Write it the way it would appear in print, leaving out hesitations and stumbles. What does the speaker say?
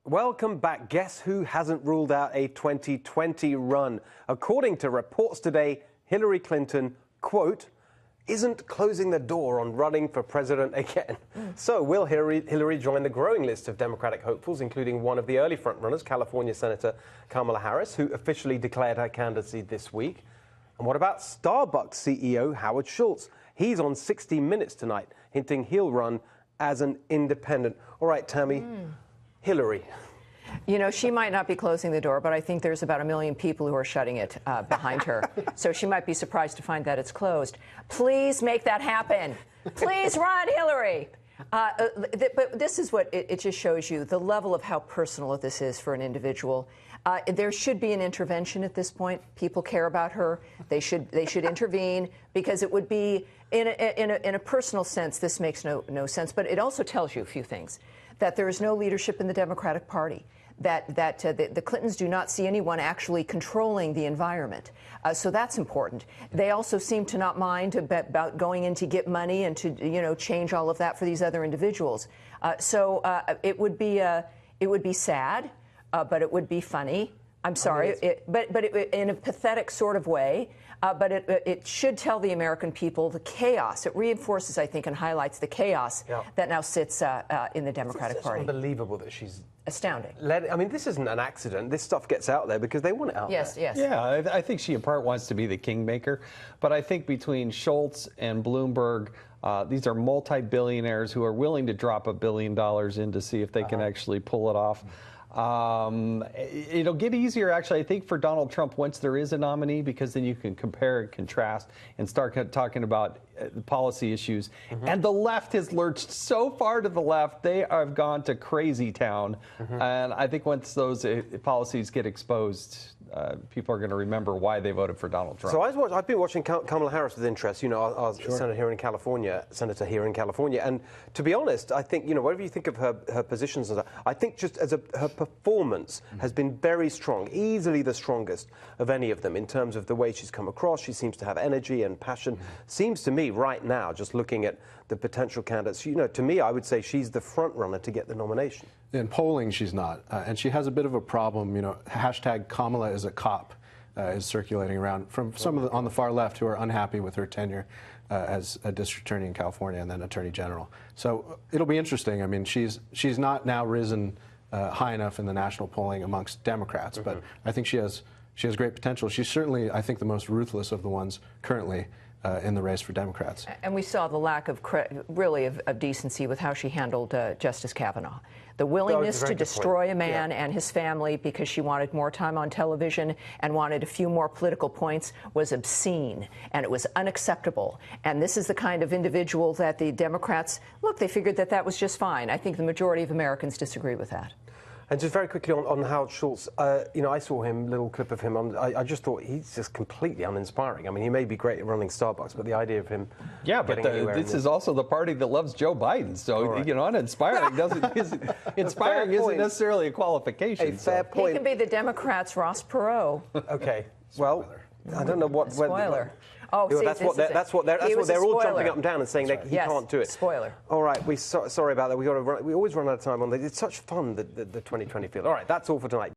Welcome back. Guess who hasn't ruled out a 2020 run? According to reports today, Hillary Clinton, quote, isn't closing the door on running for president again. So will Hillary join the growing list of Democratic hopefuls, including one of the early frontrunners, California Senator Kamala Harris, who officially declared her candidacy this week? And what about Starbucks CEO Howard Schultz? He's on 60 Minutes tonight, hinting he'll run as an independent. All right, Tammy. Hillary. You know, she might not be closing the door, but I think there's about 1 million people who are shutting it behind her. So she might be surprised to find that it's closed. Please make that happen. Please run, Hillary. But this is what it just shows you, the level of how personal this is for an individual. There should be an intervention at this point. People care about her. They should intervene, because it would be, in a personal sense, this makes no sense. But it also tells you a few things. That there is no leadership in the Democratic Party, that the Clintons do not see anyone actually controlling the environment. So that's important. They also seem to not mind about going in to get money and to, change all of that for these other individuals. So it would be sad, but it would be funny. I'm sorry, but in a pathetic sort of way. But it should tell the American people the chaos. It reinforces, I think, and highlights the chaos that now sits in the Democratic Party. It's unbelievable that she's astounding. I mean, this isn't an accident. This stuff gets out there because they want it out there. Yes. Yeah, I think she in part wants to be the kingmaker. But I think between Schultz and Bloomberg, these are multi-billionaires who are willing to drop $1 billion in to see if they can actually pull it off. It'll get easier, actually, I think, for Donald Trump once there is a nominee, because then you can compare and contrast and start talking about policy issues. And the left has lurched so far to the left, they have gone to crazy town. And I think once those policies get exposed, people are going to remember why they voted for Donald Trump. So I've been watching Kamala Harris with interest, our senator here in California, and to be honest, I think, whatever you think of her positions, I think just as her performance has been very strong, easily the strongest of any of them in terms of the way she's come across. She seems to have energy and passion. Seems to me right now, just looking at the potential candidates, to me, I would say she's the front runner to get the nomination. In polling, she's not. And she has a bit of a problem. Hashtag Kamala is a cop is circulating around from some of on the far left who are unhappy with her tenure as a district attorney in California and then attorney general. So it'll be interesting. I mean, she's not now risen high enough in the national polling amongst Democrats, but I think she has great potential. She's certainly, I think, the most ruthless of the ones currently in the race for Democrats. And we saw the lack of decency with how she handled Justice Kavanaugh. The willingness to destroy a man and his family because she wanted more time on television and wanted a few more political points was obscene, and it was unacceptable. And this is the kind of individual that the Democrats, they figured that was just fine. I think the majority of Americans disagree with that. And just very quickly on Howard Schultz, I saw him, little clip of him. I just thought he's just completely uninspiring. I mean, he may be great at running Starbucks, but the idea of him, but this is also the party that loves Joe Biden. So uninspiring inspiring isn't necessarily a qualification. A fair point. He can be the Democrats' Ross Perot. Okay. Well, I don't know what. Spoiler. That's what they're all jumping up and down and saying that he can't do it. Spoiler. All right, sorry about that. We always run out of time on this. It's such fun, the 2020 field. All right, that's all for tonight.